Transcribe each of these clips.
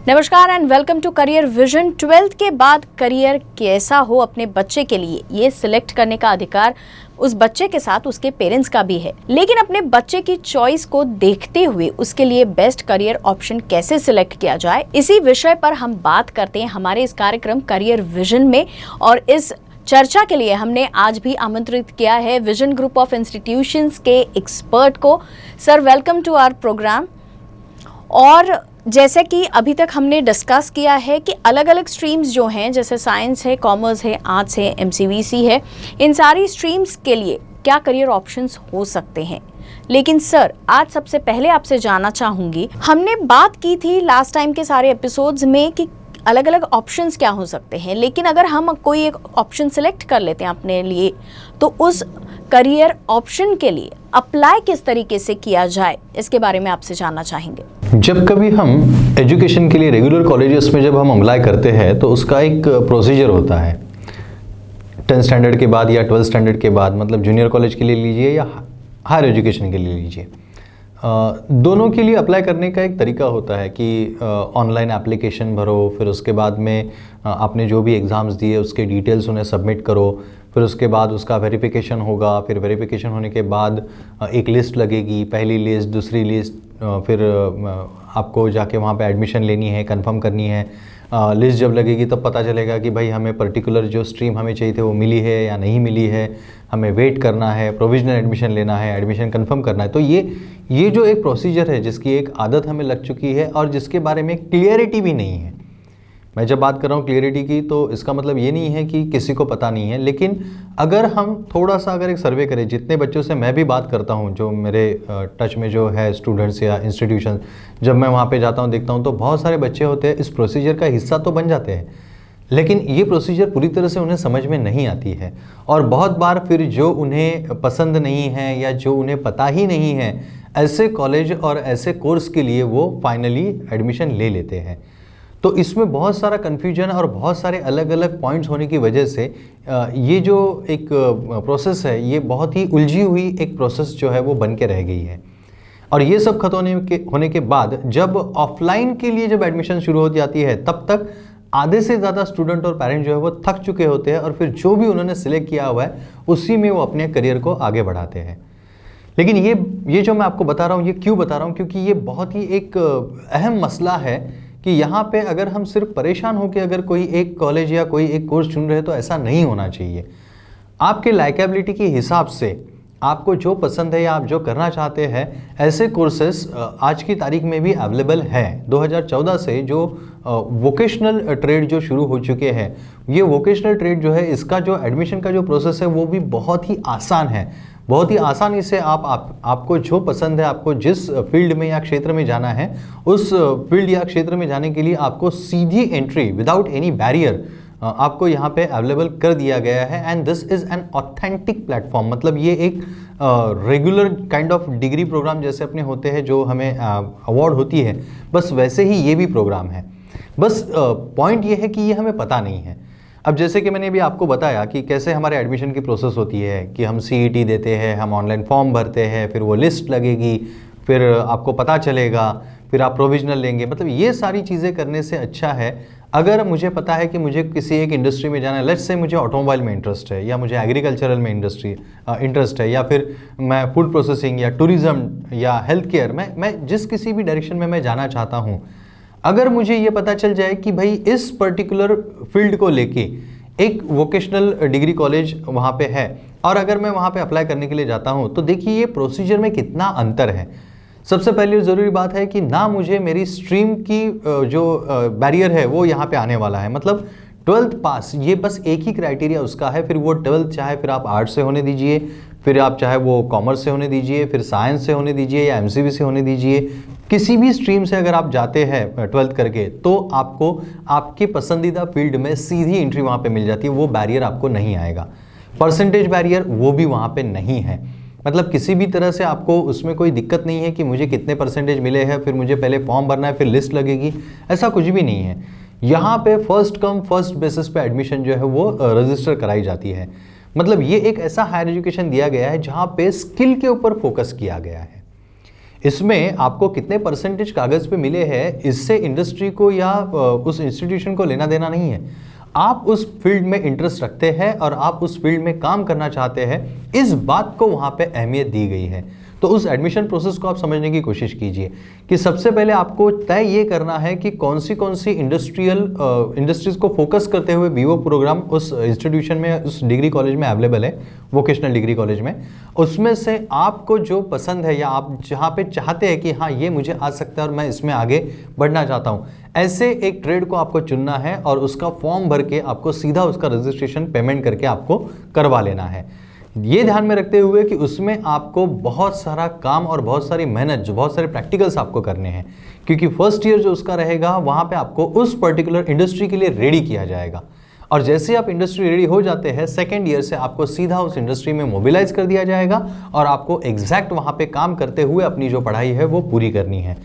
नमस्कार and welcome to career vision. 12th के बाद करियर कैसा हो अपने बच्चे के लिए ये सिलेक्ट करने का अधिकार उस बच्चे के साथ उसके पेरेंट्स का भी है, लेकिन अपने बच्चे की चॉइस को देखते हुए उसके लिए बेस्ट करियर ऑप्शन कैसे सिलेक्ट किया जाए, इसी विषय पर हम बात करते हैं हमारे इस कार्यक्रम करियर विजन में। और इस चर्चा के लिए हमने आज भी आमंत्रित किया है विजन ग्रुप ऑफ इंस्टीट्यूशंस के एक्सपर्ट को। Sir, welcome to our programme. और जैसे कि अभी तक हमने डिस्कस किया है कि अलग अलग स्ट्रीम्स जो हैं, जैसे साइंस है, कॉमर्स है, आर्ट्स है, एमसीवीसी है, इन सारी स्ट्रीम्स के लिए क्या करियर ऑप्शंस हो सकते हैं। लेकिन सर, आज सबसे पहले आपसे जानना चाहूँगी, हमने बात की थी लास्ट टाइम के सारे एपिसोड्स में कि अलग अलग ऑप्शंस क्या हो सकते हैं, लेकिन अगर हम कोई एक ऑप्शन सिलेक्ट कर लेते हैं अपने लिए, तो उस करियर ऑप्शन के लिए अप्लाई किस तरीके से किया जाए, इसके बारे में आपसे जानना चाहेंगे। जब कभी हम एजुकेशन के लिए रेगुलर कॉलेजेस में जब हम अप्लाई करते हैं तो उसका एक प्रोसीजर होता है। 10th स्टैंडर्ड के बाद या 12th स्टैंडर्ड के बाद, मतलब जूनियर कॉलेज के लिए लीजिए या हायर एजुकेशन के लिए लीजिए, दोनों के लिए अप्लाई करने का एक तरीका होता है कि ऑनलाइन एप्लीकेशन भरो, फिर उसके बाद में आपने जो भी एग्ज़ाम्स दिए उसके डिटेल्स उन्हें सबमिट करो, फिर उसके बाद उसका वेरिफिकेशन होगा, फिर वेरिफिकेशन होने के बाद एक लिस्ट लगेगी, पहली लिस्ट, दूसरी लिस्ट, फिर आपको जाके वहाँ पे एडमिशन लेनी है, कंफर्म करनी है। लिस्ट जब लगेगी तब पता चलेगा कि भाई हमें पर्टिकुलर जो स्ट्रीम हमें चाहिए थे वो मिली है या नहीं मिली है, हमें वेट करना है, प्रोविजनल एडमिशन लेना है, एडमिशन कंफर्म करना है। तो ये जो एक प्रोसीजर है जिसकी एक आदत हमें लग चुकी है और जिसके बारे में क्लियरिटी भी नहीं है। मैं जब बात कर रहा हूँ क्लियरिटी की, तो इसका मतलब ये नहीं है कि किसी को पता नहीं है, लेकिन अगर हम थोड़ा सा अगर एक सर्वे करें, जितने बच्चों से मैं भी बात करता हूँ, जो मेरे टच में जो है स्टूडेंट्स या इंस्टीट्यूशन, जब मैं वहाँ पे जाता हूँ देखता हूँ तो बहुत सारे बच्चे होते हैं इस प्रोसीजर का हिस्सा तो बन जाते हैं, लेकिन ये प्रोसीजर पूरी तरह से उन्हें समझ में नहीं आती है। और बहुत बार फिर जो उन्हें पसंद नहीं है या जो उन्हें पता ही नहीं है, ऐसे कॉलेज और ऐसे कोर्स के लिए वो फाइनली एडमिशन ले लेते हैं। तो इसमें बहुत सारा कन्फ्यूजन और बहुत सारे अलग अलग पॉइंट्स होने की वजह से ये जो एक प्रोसेस है, ये बहुत ही उलझी हुई एक प्रोसेस जो है वो बन के रह गई है। और ये सब खत्म होने के बाद जब ऑफलाइन के लिए जब एडमिशन शुरू हो जाती है, तब तक आधे से ज़्यादा स्टूडेंट और पेरेंट जो है वो थक चुके होते हैं और फिर जो भी उन्होंने सिलेक्ट किया हुआ है उसी में वो अपने करियर को आगे बढ़ाते हैं। लेकिन ये जो मैं आपको बता रहा हूँ, ये क्यों बता रहा हूँ, क्योंकि ये बहुत ही एक अहम मसला है कि यहाँ पे अगर हम सिर्फ परेशान होकर अगर कोई एक कॉलेज या कोई एक कोर्स चुन रहे हैं तो ऐसा नहीं होना चाहिए। आपके लाइकेबिलिटी के हिसाब से आपको जो पसंद है या आप जो करना चाहते हैं, ऐसे कोर्सेस आज की तारीख में भी अवेलेबल हैं। 2014 से जो वोकेशनल ट्रेड जो शुरू हो चुके हैं, ये वोकेशनल ट्रेड जो है, इसका जो एडमिशन का जो प्रोसेस है वो भी बहुत ही आसान है। बहुत ही आसानी से आपको जो पसंद है, आपको जिस फील्ड में या क्षेत्र में जाना है, उस फील्ड या क्षेत्र में जाने के लिए आपको सीधी एंट्री विदाउट एनी बैरियर आपको यहाँ पे अवेलेबल कर दिया गया है। And this is an authentic platform. मतलब ये एक regular kind of degree program जैसे अपने होते हैं जो हमें अवार्ड होती है, बस वैसे ही ये भी प्रोग्राम है। बस पॉइंट ये है कि ये हमें पता नहीं है। अब जैसे कि मैंने भी आपको बताया कि कैसे हमारे एडमिशन की प्रोसेस होती है कि हम CET देते हैं, हम ऑनलाइन फॉर्म भरते हैं, फिर वो लिस्ट लगेगी, फिर आपको पता चलेगा, फिर आप प्रोविजनल लेंगे। मतलब ये सारी चीज़ें करने से अच्छा है अगर मुझे पता है कि मुझे किसी एक इंडस्ट्री में जाना है, लेट्स से मुझे ऑटोमोबाइल में इंटरेस्ट है, या मुझे एग्रीकल्चरल में इंटरेस्ट है, या फिर मैं फूड प्रोसेसिंग या टूरिज़्म या हेल्थ केयर, मैं जिस किसी भी डायरेक्शन में मैं जाना चाहता हूँ, अगर मुझे ये पता चल जाए कि भाई इस पर्टिकुलर फील्ड को लेके एक वोकेशनल डिग्री कॉलेज वहाँ पे है, और अगर मैं वहाँ पे अप्लाई करने के लिए जाता हूँ, तो देखिए ये प्रोसीजर में कितना अंतर है। सबसे पहले ज़रूरी बात है कि ना मुझे मेरी स्ट्रीम की जो बैरियर है वो यहाँ पे आने वाला है। मतलब 12th पास, ये बस एक ही क्राइटेरिया उसका है। फिर वो 12th चाहे फिर आप आर्ट्स से होने दीजिए, फिर आप चाहे वो कॉमर्स से होने दीजिए, फिर साइंस से होने दीजिए या MCV से होने दीजिए, किसी भी स्ट्रीम से अगर आप जाते हैं 12th करके, तो आपको आपके पसंदीदा फील्ड में सीधी एंट्री वहाँ पे मिल जाती है। वो बैरियर आपको नहीं आएगा। परसेंटेज बैरियर वो भी वहाँ पे नहीं है। मतलब किसी भी तरह से आपको उसमें कोई दिक्कत नहीं है कि मुझे कितने परसेंटेज मिले हैं, फिर मुझे पहले फॉर्म भरना है, फिर लिस्ट लगेगी, ऐसा कुछ भी नहीं है। यहाँ पे फर्स्ट कम फर्स्ट बेसिस पे एडमिशन जो है वो रजिस्टर कराई जाती है। मतलब ये एक ऐसा हायर एजुकेशन दिया गया है जहाँ पे स्किल के ऊपर फोकस किया गया है। इसमें आपको कितने परसेंटेज कागज़ पे मिले हैं इससे इंडस्ट्री को या उस इंस्टीट्यूशन को लेना देना नहीं है। आप उस फील्ड में इंटरेस्ट रखते हैं और आप उस फील्ड में काम करना चाहते हैं, इस बात को वहाँ पे अहमियत दी गई है। तो उस एडमिशन प्रोसेस को आप समझने की कोशिश कीजिए कि सबसे पहले आपको तय ये करना है कि कौन सी इंडस्ट्रीज़ को फोकस करते हुए बीओ प्रोग्राम उस इंस्टीट्यूशन में, उस डिग्री कॉलेज में अवेलेबल है, वोकेशनल डिग्री कॉलेज में। उसमें से आपको जो पसंद है या आप जहाँ पे चाहते हैं कि हाँ ये मुझे आ सकता है और मैं इसमें आगे बढ़ना चाहता हूँ, ऐसे एक ट्रेड को आपको चुनना है और उसका फॉर्म भर के आपको सीधा उसका रजिस्ट्रेशन पेमेंट करके आपको करवा लेना है। ये ध्यान में रखते हुए कि उसमें आपको बहुत सारा काम और बहुत सारी मेहनत, जो बहुत सारे प्रैक्टिकल्स आपको करने हैं, क्योंकि फर्स्ट ईयर जो उसका रहेगा वहाँ पे आपको उस पर्टिकुलर इंडस्ट्री के लिए रेडी किया जाएगा। और जैसे आप इंडस्ट्री रेडी हो जाते हैं, सेकेंड ईयर से आपको सीधा उस इंडस्ट्री में मोबिलाइज कर दिया जाएगा और आपको एग्जैक्ट वहाँ पे काम करते हुए अपनी जो पढ़ाई है वो पूरी करनी है।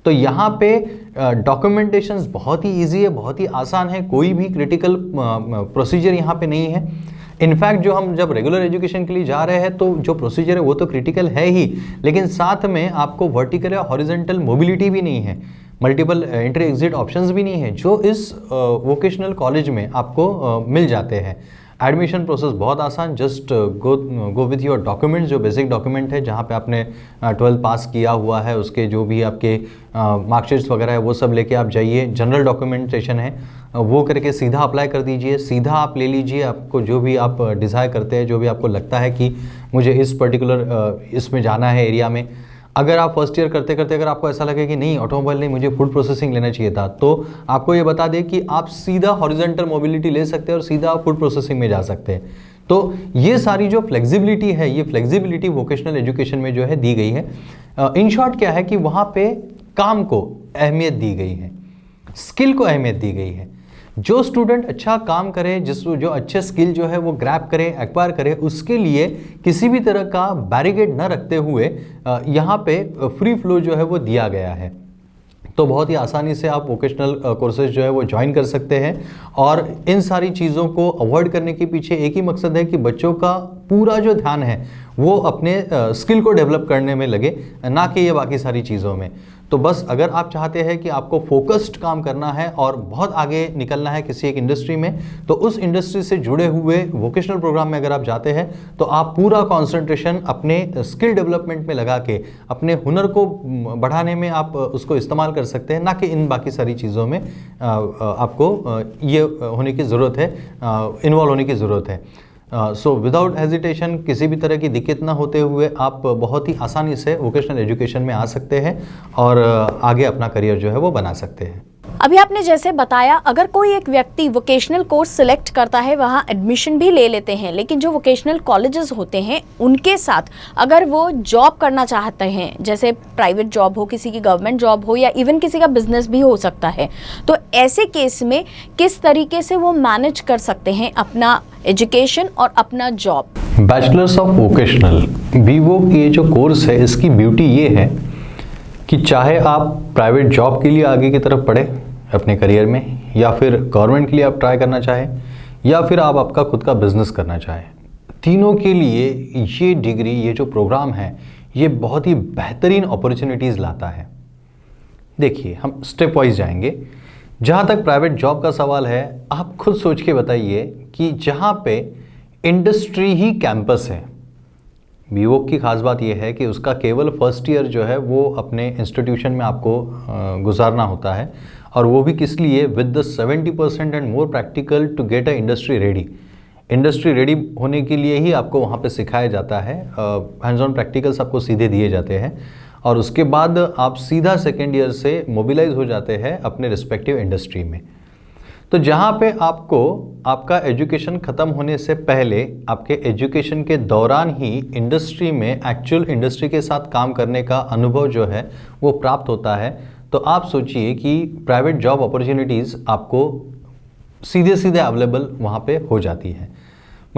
तो यहाँ पे डॉक्यूमेंटेशंस बहुत ही ईजी है, बहुत ही आसान है, कोई भी क्रिटिकल प्रोसीजर यहाँ पे नहीं है। इनफैक्ट जो हम जब रेगुलर एजुकेशन के लिए जा रहे हैं तो जो प्रोसीजर है वो तो क्रिटिकल है ही, लेकिन साथ में आपको वर्टिकल या हॉरिजॉन्टल मोबिलिटी भी नहीं है, मल्टीपल एंट्री एग्जिट ऑप्शंस भी नहीं है, जो इस वोकेशनल कॉलेज में आपको मिल जाते हैं। एडमिशन प्रोसेस बहुत आसान, just go with your documents, जो बेसिक डॉक्यूमेंट है, जहाँ पे आपने 12th पास किया हुआ है उसके जो भी आपके मार्कशीट्स वगैरह है वो सब लेके आप जाइए। जनरल डॉक्यूमेंटेशन है वो करके सीधा अप्लाई कर दीजिए, सीधा आप ले लीजिए आपको जो भी आप डिज़ायर करते हैं, जो भी आपको लगता है कि मुझे इस पर्टिकुलर इसमें जाना है एरिया में। अगर आप फर्स्ट ईयर करते करते अगर आपको ऐसा लगे कि नहीं ऑटोमोबाइल नहीं, मुझे फूड प्रोसेसिंग लेना चाहिए था, तो आपको ये बता दें कि आप सीधा हॉरिजॉन्टल मोबिलिटी ले सकते हैं और सीधा आप फूड प्रोसेसिंग में जा सकते हैं। तो ये सारी जो फ्लेक्सिबिलिटी है, ये फ्लेक्सिबिलिटी वोकेशनल एजुकेशन में जो है दी गई है। इन शॉर्ट क्या है कि वहाँ पे काम को अहमियत दी गई है, स्किल को अहमियत दी गई है। जो स्टूडेंट अच्छा काम करे, जो अच्छे स्किल जो है वो ग्रैब करे, एक्वायर करे, उसके लिए किसी भी तरह का बैरिकेड न रखते हुए यहाँ पे फ्री फ्लो जो है वो दिया गया है। तो बहुत ही आसानी से आप वोकेशनल कोर्सेज जो है वो ज्वाइन कर सकते हैं। और इन सारी चीज़ों को अवॉइड करने के पीछे एक ही मकसद है कि बच्चों का पूरा जो ध्यान है वो अपने स्किल को डेवलप करने में लगे, ना कि ये बाकी सारी चीज़ों में। तो बस अगर आप चाहते हैं कि आपको फोकस्ड काम करना है और बहुत आगे निकलना है किसी एक इंडस्ट्री में, तो उस इंडस्ट्री से जुड़े हुए वोकेशनल प्रोग्राम में अगर आप जाते हैं तो आप पूरा कंसंट्रेशन अपने स्किल डेवलपमेंट में लगा के अपने हुनर को बढ़ाने में आप उसको इस्तेमाल कर सकते हैं, ना कि इन बाकी सारी चीज़ों में आपको ये होने की ज़रूरत है, इन्वॉल्व होने की ज़रूरत है। सो विदाउट हेजिटेशन, किसी भी तरह की दिक्कत ना होते हुए आप बहुत ही आसानी से वोकेशनल एजुकेशन में आ सकते हैं और आगे अपना करियर जो है वो बना सकते हैं। अभी आपने जैसे बताया, अगर कोई एक व्यक्ति वोकेशनल कोर्स सिलेक्ट करता है, वहाँ एडमिशन भी ले लेते हैं, लेकिन जो वोकेशनल कॉलेजेस होते हैं उनके साथ अगर वो जॉब करना चाहते हैं, जैसे प्राइवेट जॉब हो, किसी की गवर्नमेंट जॉब हो, या इवन किसी का बिजनेस भी हो सकता है, तो ऐसे केस में किस तरीके से वो मैनेज कर सकते हैं अपना एजुकेशन और अपना job? Bachelors of vocational Vivo ये जो कोर्स है, इसकी ब्यूटी ये है कि चाहे आप प्राइवेट जॉब के लिए आगे की तरफ पढ़े अपने करियर में, या फिर गवर्नमेंट के लिए आप ट्राई करना चाहें, या फिर आप आपका खुद का बिजनेस करना चाहें, तीनों के लिए ये डिग्री, ये जो प्रोग्राम है, ये बहुत ही बेहतरीन अपॉर्चुनिटीज़ लाता है। देखिए, हम स्टेप वाइज जाएंगे। जहाँ तक प्राइवेट जॉब का सवाल है, आप खुद सोच के बताइए कि जहाँ पे इंडस्ट्री ही कैंपस है, बीवो की खास बात यह है कि उसका केवल फर्स्ट ईयर जो है वो अपने इंस्टीट्यूशन में आपको गुजारना होता है, और वो भी किस लिए, with the 70% and more practical to get a industry ready. Industry ready होने के लिए ही आपको वहाँ पे सिखाया जाता है, हैंड्स ऑन प्रैक्टिकल्स आपको सीधे दिए जाते हैं, और उसके बाद आप सीधा सेकेंड ईयर से मोबिलाइज हो जाते हैं अपने रिस्पेक्टिव इंडस्ट्री में। तो जहाँ पे आपको आपका एजुकेशन ख़त्म होने से पहले, आपके एजुकेशन के दौरान ही इंडस्ट्री में, एक्चुअल इंडस्ट्री के साथ काम करने का अनुभव जो है वो प्राप्त होता है। तो आप सोचिए कि प्राइवेट जॉब अपॉर्चुनिटीज़ आपको सीधे सीधे अवेलेबल वहाँ पे हो जाती है।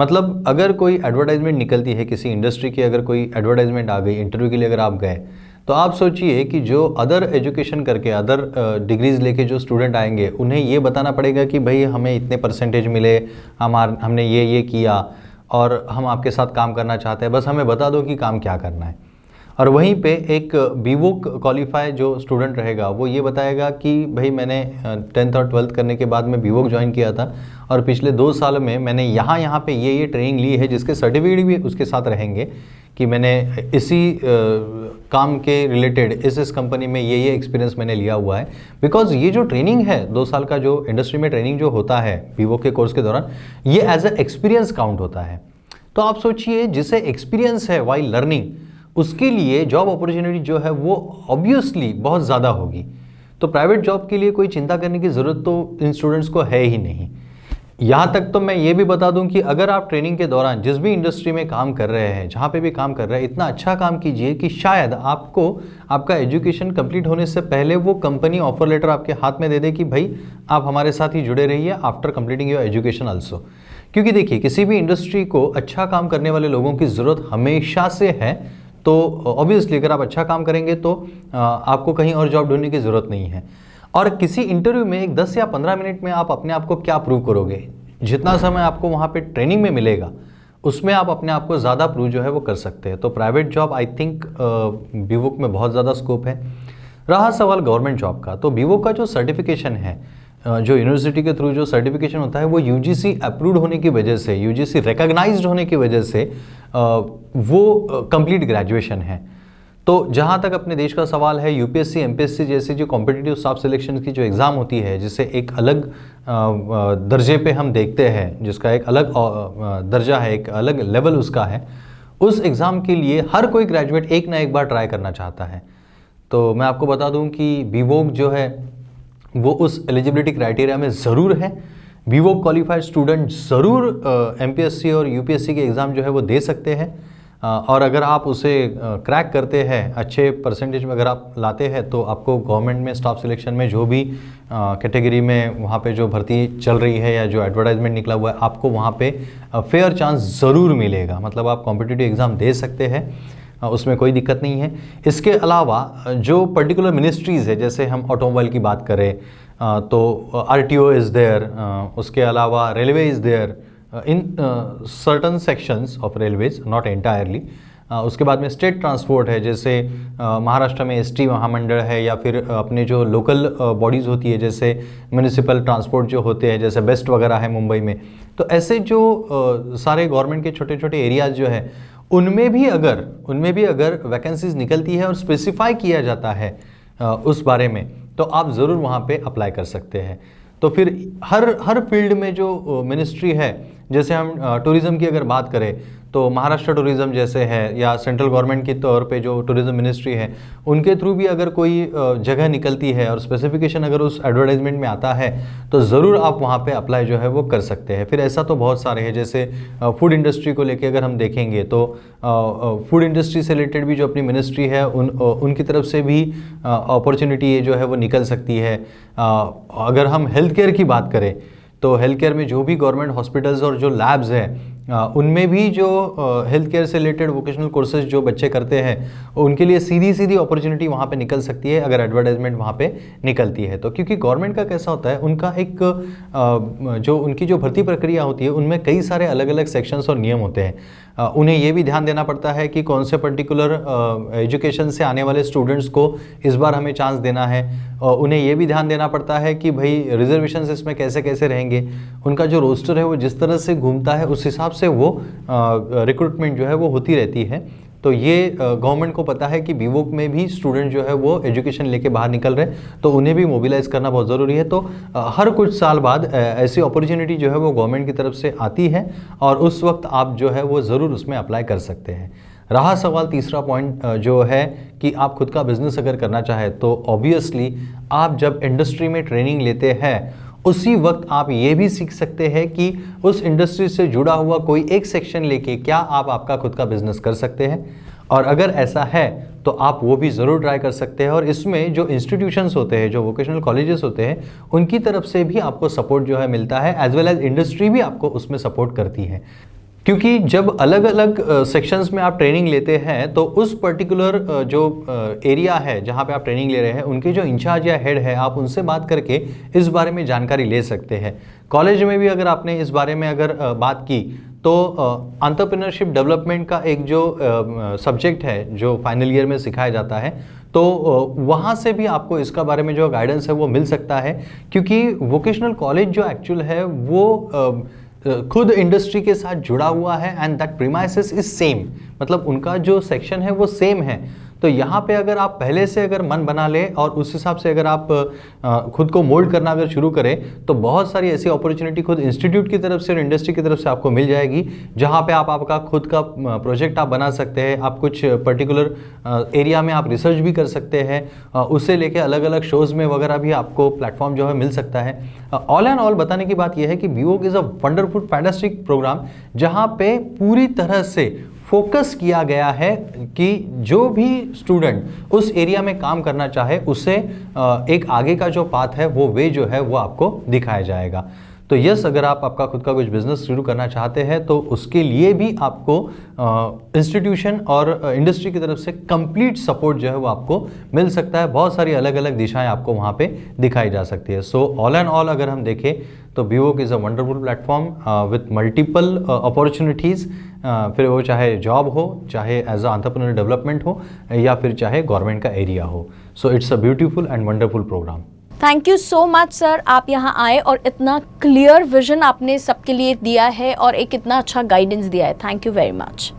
मतलब अगर कोई एडवर्टाइजमेंट निकलती है किसी इंडस्ट्री की, अगर कोई एडवर्टाइजमेंट आ गई इंटरव्यू के लिए अगर आप गए, तो आप सोचिए कि जो अदर एजुकेशन करके अदर डिग्रीज लेके जो स्टूडेंट आएंगे उन्हें ये बताना पड़ेगा कि भाई हमें इतने परसेंटेज मिले, हमने ये किया और हम आपके साथ काम करना चाहते हैं, बस हमें बता दो कि काम क्या करना है। और वहीं पे एक बीवोक क्वालिफाई जो स्टूडेंट रहेगा वो ये बताएगा कि भाई मैंने 10th और 12th करने के बाद मैं बीवोक ज्वाइन किया था और पिछले 2 साल में मैंने यहाँ पे ये ट्रेनिंग ली है, जिसके सर्टिफिकेट भी उसके साथ रहेंगे कि मैंने इसी काम के रिलेटेड इस कंपनी में ये एक्सपीरियंस मैंने लिया हुआ है। बिकॉज ये जो ट्रेनिंग है 2 साल का जो इंडस्ट्री में ट्रेनिंग जो होता है बीवोक के कोर्स के दौरान, ये एज ए एक्सपीरियंस काउंट होता है। तो आप सोचिए जिसे एक्सपीरियंस है वाइल लर्निंग, उसके लिए जॉब अपॉर्चुनिटी जो है वो ऑब्वियसली बहुत ज़्यादा होगी। तो प्राइवेट जॉब के लिए कोई चिंता करने की ज़रूरत तो इन स्टूडेंट्स को है ही नहीं। यहाँ तक तो मैं ये भी बता दूं कि अगर आप ट्रेनिंग के दौरान जिस भी इंडस्ट्री में काम कर रहे हैं, जहाँ पे भी काम कर रहे हैं, इतना अच्छा काम कीजिए कि शायद आपको आपका एजुकेशन कंप्लीट होने से पहले वो कंपनी ऑफर लेटर आपके हाथ में दे दे कि भाई आप हमारे साथ ही जुड़े रहिए after completing your education also. क्योंकि देखिए किसी भी इंडस्ट्री को अच्छा काम करने वाले लोगों की ज़रूरत हमेशा से है। तो ऑब्वियसली अगर आप अच्छा काम करेंगे तो आपको कहीं और जॉब ढूंढने की ज़रूरत नहीं है। और किसी इंटरव्यू में एक 10 या 15 मिनट में आप अपने आप को क्या प्रूव करोगे, जितना समय आपको वहाँ पे ट्रेनिंग में मिलेगा उसमें आप अपने आप को ज़्यादा प्रूव जो है वो कर सकते हैं। तो private job I think BVoc में बहुत ज़्यादा स्कोप है। रहा सवाल गवर्नमेंट जॉब का, तो बीवोक का जो सर्टिफिकेशन है, जो यूनिवर्सिटी के थ्रू जो सर्टिफिकेशन होता है वो यूजीसी अप्रूव्ड होने की वजह से, यूजीसी रिकॉग्नाइज्ड होने की वजह से वो कंप्लीट ग्रेजुएशन है। तो जहाँ तक अपने देश का सवाल है, यूपीएससी एमपीएससी जैसी जो कॉम्पिटिटिव स्टाफ सिलेक्शन की जो एग्ज़ाम होती है, जिसे एक अलग दर्जे पे हम देखते हैं, जिसका एक अलग दर्जा है, एक अलग लेवल उसका है, उस एग्ज़ाम के लिए हर कोई ग्रेजुएट एक ना एक बार ट्राई करना चाहता है। तो मैं आपको बता दूं कि बीवोक जो है वो उस एलिजिबिलिटी क्राइटेरिया में ज़रूर है। बीवोक क्वालिफाइड स्टूडेंट ज़रूर एमपीएससी और यूपीएससी के एग्ज़ाम जो है वो दे सकते हैं। और अगर आप उसे क्रैक करते हैं, अच्छे परसेंटेज में अगर आप लाते हैं, तो आपको गवर्नमेंट में स्टाफ सिलेक्शन में जो भी कैटेगरी में वहाँ पे जो भर्ती चल रही है या जो एडवर्टाइजमेंट निकला हुआ है, आपको वहाँ पे फेयर चांस ज़रूर मिलेगा। मतलब आप कॉम्पिटिटिव एग्ज़ाम दे सकते हैं, उसमें कोई दिक्कत नहीं है। इसके अलावा जो पर्टिकुलर मिनिस्ट्रीज़ है, जैसे हम ऑटोमोबाइल की बात करें तो आरटीओ इज़ देयर, उसके अलावा railway is there in certain sections of railways, not entirely. उसके बाद में स्टेट ट्रांसपोर्ट है, जैसे महाराष्ट्र में एसटी महामंडल है, या फिर अपने जो लोकल बॉडीज़ होती है जैसे म्यूनिसिपल ट्रांसपोर्ट जो होते हैं, जैसे बेस्ट वगैरह है मुंबई में। तो ऐसे जो सारे गवर्नमेंट के छोटे छोटे एरियाज़ जो है उनमें भी अगर वैकेंसीज निकलती है और स्पेसिफाई किया जाता है उस बारे में, तो आप ज़रूर वहाँ पे अप्लाई कर सकते हैं। तो फिर हर फील्ड में जो मिनिस्ट्री है, जैसे हम टूरिज़्म की अगर बात करें तो महाराष्ट्र टूरिज़्म जैसे है, या सेंट्रल गवर्नमेंट की तौर पे जो टूरिज़्म मिनिस्ट्री है, उनके थ्रू भी अगर कोई जगह निकलती है और स्पेसिफिकेशन अगर उस एडवर्टाइजमेंट में आता है, तो ज़रूर आप वहाँ पे अप्लाई जो है वो कर सकते हैं। फिर ऐसा तो बहुत सारे हैं, जैसे फूड इंडस्ट्री को लेके अगर हम देखेंगे तो फूड इंडस्ट्री से रिलेटेड भी जो अपनी मिनिस्ट्री है उनकी तरफ से भी अपॉर्चुनिटी जो है वो निकल सकती है। अगर हम हेल्थ केयर की बात करें तो हेल्थ केयर में जो भी गवर्नमेंट हॉस्पिटल्स और जो लैब्स हैं उनमें भी जो हेल्थ केयर से रिलेटेड वोकेशनल कोर्सेज जो बच्चे करते हैं, उनके लिए सीधी अपॉर्चुनिटी वहाँ पे निकल सकती है अगर एडवर्टाइजमेंट वहाँ पे निकलती है। तो क्योंकि गवर्नमेंट का कैसा होता है, उनका एक जो उनकी जो भर्ती प्रक्रिया होती है उनमें कई सारे अलग अलग सेक्शंस और नियम होते हैं। उन्हें ये भी ध्यान देना पड़ता है कि कौन से पर्टिकुलर एजुकेशन से आने वाले स्टूडेंट्स को इस बार हमें चांस देना है। उन्हें ये भी ध्यान देना पड़ता है कि भाई रिजर्वेशंस इसमें कैसे कैसे रहेंगे, उनका जो रोस्टर है वो जिस तरह से घूमता है उस हिसाब से वो रिक्रूटमेंट जो है वो होती रहती है। तो ये गवर्नमेंट को पता है कि बीवोक में भी स्टूडेंट जो है वो एजुकेशन लेके बाहर निकल रहे हैं, तो उन्हें भी मोबिलाइज करना बहुत ज़रूरी है। तो हर कुछ साल बाद ऐसी अपॉर्चुनिटी जो है वो गवर्नमेंट की तरफ से आती है और उस वक्त आप जो है वो ज़रूर उसमें अप्लाई कर सकते हैं। रहा सवाल तीसरा पॉइंट जो है कि आप खुद का बिजनेस अगर करना चाहें, तो ऑब्वियसली आप जब इंडस्ट्री में ट्रेनिंग लेते हैं उसी वक्त आप ये भी सीख सकते हैं कि उस इंडस्ट्री से जुड़ा हुआ कोई एक सेक्शन लेके क्या आप आपका खुद का बिजनेस कर सकते हैं। और अगर ऐसा है तो आप वो भी ज़रूर ट्राई कर सकते हैं। और इसमें जो इंस्टीट्यूशंस होते हैं, जो वोकेशनल कॉलेजेस होते हैं, उनकी तरफ से भी आपको सपोर्ट जो है मिलता है, एज वेल एज इंडस्ट्री भी आपको उसमें सपोर्ट करती है। क्योंकि जब अलग अलग सेक्शंस में आप ट्रेनिंग लेते हैं तो उस पर्टिकुलर जो एरिया है जहाँ पे आप ट्रेनिंग ले रहे हैं, उनके जो इंचार्ज या हेड है, आप उनसे बात करके इस बारे में जानकारी ले सकते हैं। कॉलेज में भी अगर आपने इस बारे में अगर बात की तो एंटरप्रेन्योरशिप डेवलपमेंट का एक जो सब्जेक्ट है जो फाइनल ईयर में सिखाया जाता है, तो वहाँ से भी आपको इसका बारे में जो गाइडेंस है वो मिल सकता है। क्योंकि वोकेशनल कॉलेज जो एक्चुअल है वो खुद इंडस्ट्री के साथ जुड़ा हुआ है and that premises is same, मतलब उनका जो सेक्शन है वो सेम है। तो यहाँ पे अगर आप पहले से अगर मन बना ले और उस हिसाब से अगर आप खुद को मोल्ड करना अगर शुरू करें तो बहुत सारी ऐसी अपॉर्चुनिटी खुद इंस्टीट्यूट की तरफ से और इंडस्ट्री की तरफ से आपको मिल जाएगी, जहाँ पे आप आपका खुद का प्रोजेक्ट आप बना सकते हैं। आप कुछ पर्टिकुलर एरिया में आप रिसर्च भी कर सकते हैं, उससे लेके अलग अलग शोज़ में वगैरह भी आपको प्लेटफॉर्म जो है मिल सकता है। ऑल एंड ऑल बताने की बात यह है कि BVoc is a wonderful fantastic program, जहाँ पे पूरी तरह से फोकस किया गया है कि जो भी स्टूडेंट उस एरिया में काम करना चाहे उसे एक आगे का जो पाथ है वो वे जो है वो आपको दिखाया जाएगा। तो यस, अगर आप आपका खुद का कुछ बिजनेस शुरू करना चाहते हैं तो उसके लिए भी आपको इंस्टीट्यूशन और इंडस्ट्री की तरफ से कंप्लीट सपोर्ट जो है वो आपको मिल सकता है। बहुत सारी अलग अलग दिशाएं आपको वहाँ पे दिखाई जा सकती है। सो ऑल एंड ऑल अगर हम देखें तो BVoc is a wonderful platform with multiple opportunities, फिर वो चाहे जॉब हो, चाहे एज अ एंटरप्रेन्योर डेवलपमेंट हो, या फिर चाहे गवर्नमेंट का एरिया हो। So it's a beautiful and wonderful program. Thank you so much sir, आप यहाँ आए और इतना क्लियर विजन आपने सबके लिए दिया है और एक इतना अच्छा गाइडेंस दिया है। Thank you very much.